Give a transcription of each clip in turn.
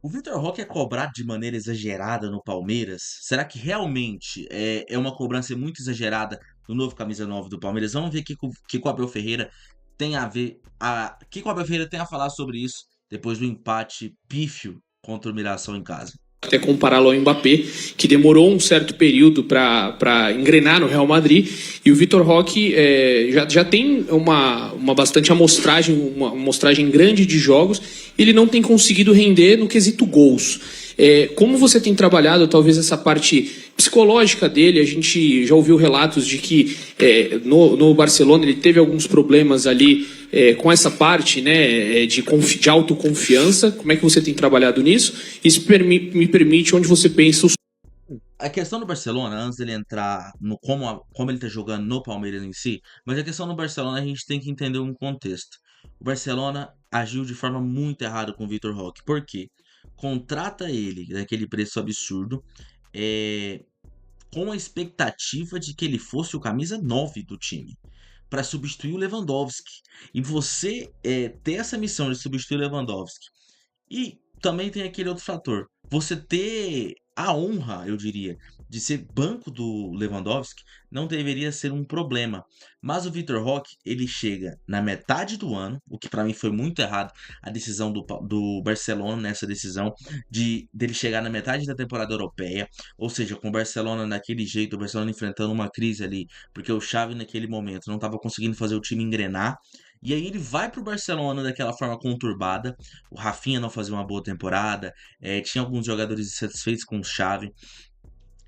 O Vitor Roque é cobrado de maneira exagerada no Palmeiras? Será que realmente é uma cobrança muito exagerada no novo camisa 9 do Palmeiras? Vamos ver o que o Abel Ferreira tem a ver, o que o Abel Ferreira tem a falar sobre isso depois do empate pífio contra o Mirassol em casa. Até compará-lo ao Mbappé, que demorou um certo período para engrenar no Real Madrid, e o Vitor Roque já tem uma bastante amostragem, uma amostragem grande de jogos, e ele não tem conseguido render no quesito gols. Como você tem trabalhado talvez essa parte psicológica dele? A gente já ouviu relatos de que no Barcelona ele teve alguns problemas ali com essa parte, né, de autoconfiança. Como é que você tem trabalhado nisso? Isso me permite onde você pensa. A questão do Barcelona, antes dele entrar no como ele tá jogando no Palmeiras em si, mas a questão do Barcelona a gente tem que entender um contexto. O Barcelona agiu de forma muito errada com o Vitor Roque. Por quê? Contrata ele naquele preço absurdo, é, com a expectativa de que ele fosse o camisa 9 do time, para substituir o Lewandowski. E você ter essa missão de substituir o Lewandowski e também tem aquele outro fator. Você ter a honra, eu diria, de ser banco do Lewandowski não deveria ser um problema. Mas o Vitor Roque, ele chega na metade do ano, o que para mim foi muito errado, a decisão do Barcelona nessa decisão de dele chegar na metade da temporada europeia, ou seja, com o Barcelona daquele jeito, o Barcelona enfrentando uma crise ali, porque o Xavi naquele momento não estava conseguindo fazer o time engrenar. E aí ele vai pro Barcelona daquela forma conturbada, o Rafinha não fazia uma boa temporada, tinha alguns jogadores insatisfeitos com o Xavi.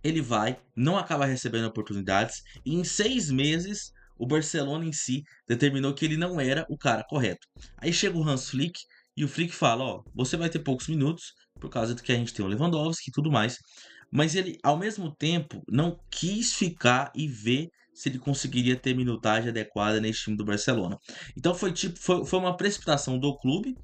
Ele vai, não acaba recebendo oportunidades, e em 6 meses o Barcelona em si determinou que ele não era o cara correto. Aí chega o Hans Flick e o Flick fala: Ó, você vai ter poucos minutos, por causa do que a gente tem o Lewandowski e tudo mais. Mas ele, ao mesmo tempo, não quis ficar e ver se ele conseguiria ter minutagem adequada nesse time do Barcelona. Então foi uma precipitação do clube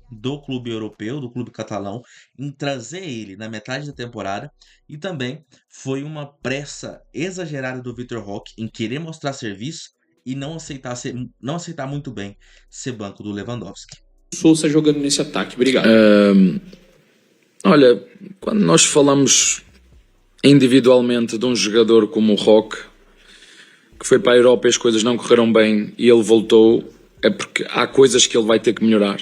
europeu, do clube catalão, em trazer ele na metade da temporada, e também foi uma pressa exagerada do Vitor Roque em querer mostrar serviço e não aceitar muito bem ser banco do Lewandowski. Sousa jogando nesse ataque. Obrigado. Olha, quando nós falamos individualmente de um jogador como o Roque, que foi para a Europa e as coisas não correram bem e ele voltou, é porque há coisas que ele vai ter que melhorar.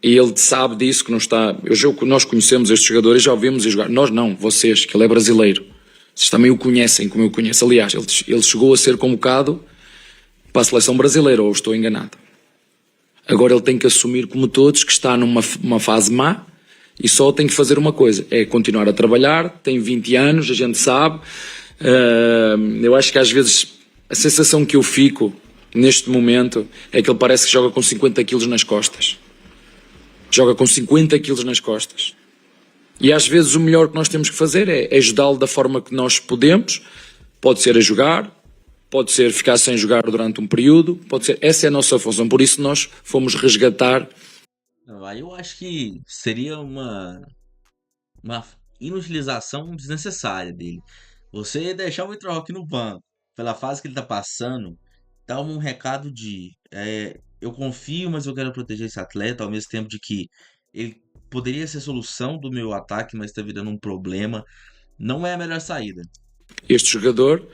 E ele sabe disso, que não está... Nós conhecemos este jogador e já o vimos a jogar. Nós não, vocês, que ele é brasileiro. Vocês também o conhecem como eu conheço. Aliás, ele chegou a ser convocado para a seleção brasileira, ou estou enganado. Agora ele tem que assumir, como todos, que está numa fase má e só tem que fazer uma coisa, é continuar a trabalhar. Tem 20 anos, a gente sabe. Eu acho que às vezes a sensação que eu fico neste momento é que ele parece que joga com 50 quilos nas costas. Joga com 50 quilos nas costas. E às vezes o melhor que nós temos que fazer é ajudá-lo da forma que nós podemos. Pode ser a jogar, pode ser ficar sem jogar durante um período, pode ser... Essa é a nossa função, por isso nós fomos resgatar. Aí eu acho que seria uma inutilização desnecessária dele. Você deixar o Vitor Roque no banco, pela fase que ele tá passando, dá um recado de eu confio, mas eu quero proteger esse atleta, ao mesmo tempo de que ele poderia ser solução do meu ataque, mas tá virando um problema. Não é a melhor saída. Este jogador,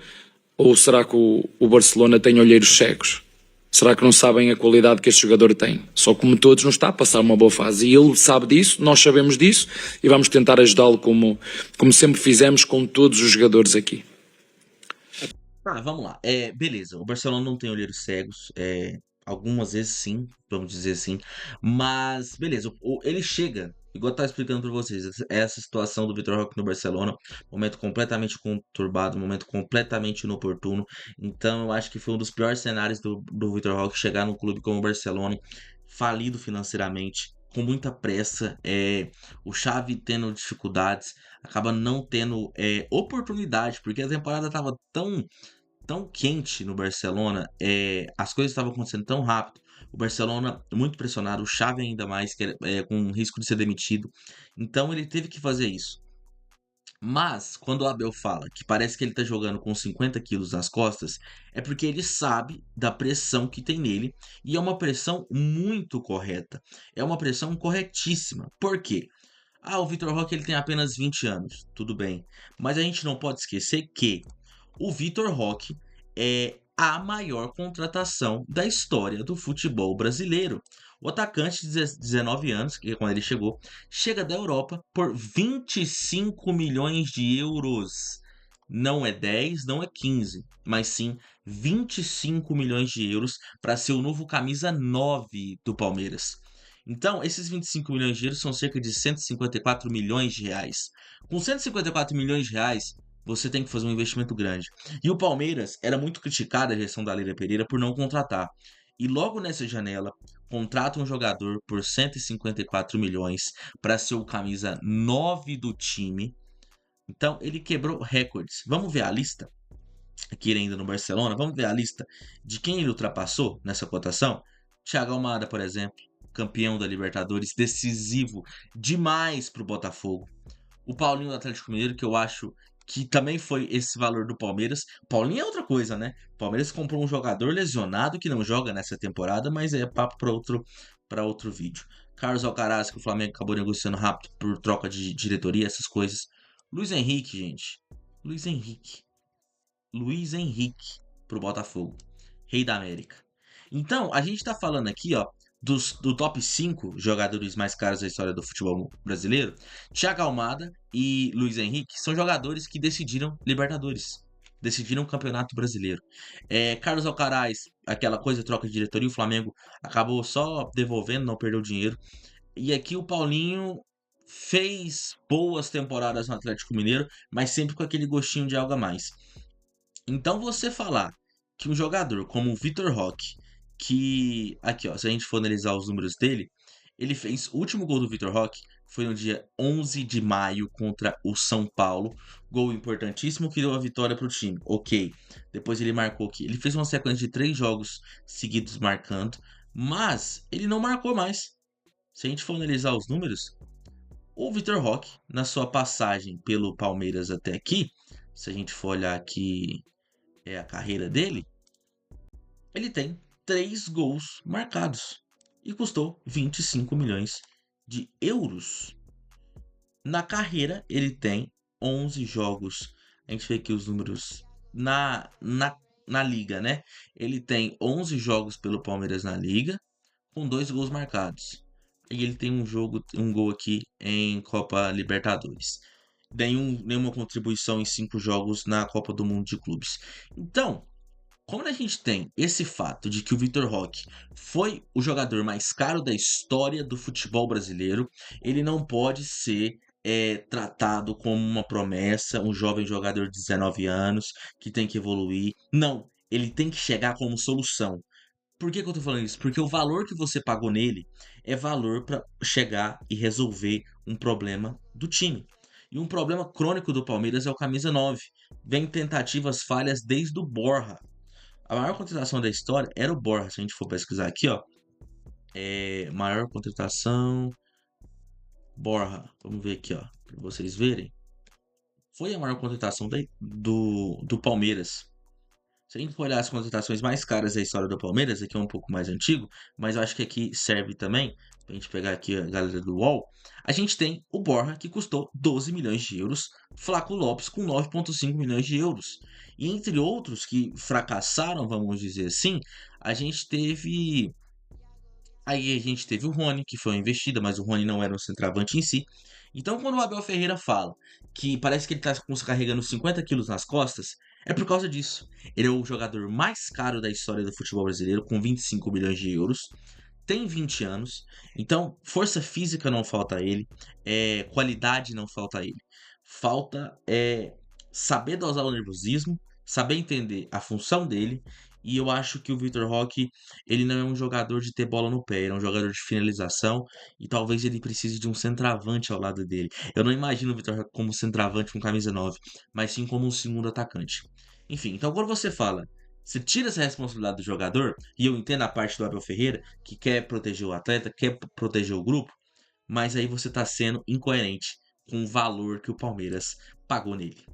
ou será que o Barcelona tem olheiros cegos? Será que não sabem a qualidade que este jogador tem? Só como todos não está a passar uma boa fase. E ele sabe disso, nós sabemos disso, e vamos tentar ajudá-lo como sempre fizemos com todos os jogadores aqui. Vamos lá. Beleza, o Barcelona não tem olheiros cegos. Algumas vezes sim, vamos dizer assim. Mas, beleza, ele chega, igual eu tava explicando pra vocês, essa situação do Vitor Roque no Barcelona, momento completamente conturbado, momento completamente inoportuno. Então, eu acho que foi um dos piores cenários do Vitor Roque chegar num clube como o Barcelona, falido financeiramente, com muita pressa, o Xavi tendo dificuldades, acaba não tendo oportunidade, porque a temporada tava tão quente no Barcelona, as coisas estavam acontecendo tão rápido, o Barcelona muito pressionado, o Xavi ainda mais, que com risco de ser demitido, então ele teve que fazer isso. Mas, quando o Abel fala que parece que ele tá jogando com 50 quilos nas costas, é porque ele sabe da pressão que tem nele, e é uma pressão muito correta, é uma pressão corretíssima. Por quê? Ah, o Vitor Roque ele tem apenas 20 anos, tudo bem. Mas a gente não pode esquecer que o Vitor Roque é a maior contratação da história do futebol brasileiro. O atacante de 19 anos, que é quando ele chegou, chega da Europa por 25 milhões de euros. Não é 10, não é 15, mas sim 25 milhões de euros para ser o novo camisa 9 do Palmeiras. Então, esses 25 milhões de euros são cerca de 154 milhões de reais. Com 154 milhões de reais, você tem que fazer um investimento grande. E o Palmeiras era muito criticado, a gestão da Leila Pereira, por não contratar. E logo nessa janela, contrata um jogador por 154 milhões para ser o camisa 9 do time. Então, ele quebrou recordes. Vamos ver a lista? Aqui ele ainda no Barcelona, vamos ver a lista de quem ele ultrapassou nessa cotação? Thiago Almada, por exemplo, campeão da Libertadores, decisivo demais pro Botafogo. O Paulinho do Atlético Mineiro, que eu acho que também foi esse valor do Palmeiras. Paulinho é outra coisa, né? O Palmeiras comprou um jogador lesionado que não joga nessa temporada, mas é papo para outro vídeo. Carlos Alcaraz, que o Flamengo acabou negociando rápido por troca de diretoria, essas coisas. Luiz Henrique, gente. Luiz Henrique. Luiz Henrique pro Botafogo. Rei da América. Então, a gente tá falando aqui, ó, do top 5 jogadores mais caros da história do futebol brasileiro. Thiago Almada e Luiz Henrique são jogadores que decidiram Libertadores. Decidiram o Campeonato Brasileiro. Carlos Alcaraz, aquela coisa, troca de diretoria, o Flamengo acabou só devolvendo, não perdeu dinheiro. E aqui o Paulinho fez boas temporadas no Atlético Mineiro, mas sempre com aquele gostinho de algo a mais. Então você falar que um jogador como o Vitor Roque, que aqui ó, se a gente for analisar os números dele, ele fez o último gol do Vitor Roque foi no dia 11 de maio contra o São Paulo, gol importantíssimo que deu a vitória para o time. OK. Depois ele marcou aqui, ele fez uma sequência de 3 jogos seguidos marcando, mas ele não marcou mais. Se a gente for analisar os números, o Vitor Roque, na sua passagem pelo Palmeiras até aqui, se a gente for olhar aqui a carreira dele, ele tem 3 gols marcados e custou 25 milhões de euros. Na carreira, ele tem 11 jogos. A gente vê aqui os números na liga, né? Ele tem 11 jogos pelo Palmeiras na liga, com 2 gols marcados. E ele tem um gol aqui em Copa Libertadores. Nenhuma contribuição em 5 jogos na Copa do Mundo de Clubes. Então, como a gente tem esse fato de que o Vitor Roque foi o jogador mais caro da história do futebol brasileiro, ele não pode ser tratado como uma promessa, um jovem jogador de 19 anos que tem que evoluir. Não, ele tem que chegar como solução. Por que eu tô falando isso? Porque o valor que você pagou nele é valor para chegar e resolver um problema do time. E um problema crônico do Palmeiras é o camisa 9. Vem tentativas falhas desde o Borja. A maior contratação da história era o Borja. Se a gente for pesquisar aqui, ó. Maior contratação. Borja. Vamos ver aqui, ó. Pra vocês verem. Foi a maior contratação do Palmeiras. Se a gente for olhar as contratações mais caras da história do Palmeiras, aqui é um pouco mais antigo, mas eu acho que aqui serve também, pra gente pegar aqui a galera do UOL, a gente tem o Borja, que custou 12 milhões de euros, Flaco Lopes com 9,5 milhões de euros. E entre outros que fracassaram, vamos dizer assim, a gente teve... Aí a gente teve o Rony, que foi uma investida, mas o Rony não era um centroavante em si. Então, quando o Abel Ferreira fala que parece que ele está carregando 50 quilos nas costas, é por causa disso. Ele é o jogador mais caro da história do futebol brasileiro, com 25 milhões de euros. Tem 20 anos, então força física não falta a ele, qualidade não falta a ele. Falta saber dosar o nervosismo, saber entender a função dele. E eu acho que o Vitor Roque, ele não é um jogador de ter bola no pé, ele é um jogador de finalização e talvez ele precise de um centroavante ao lado dele. Eu não imagino o Vitor Roque como centroavante com camisa 9, mas sim como um segundo atacante. Enfim, então quando você fala, você tira essa responsabilidade do jogador, e eu entendo a parte do Abel Ferreira, que quer proteger o atleta, quer proteger o grupo, mas aí você está sendo incoerente com o valor que o Palmeiras pagou nele.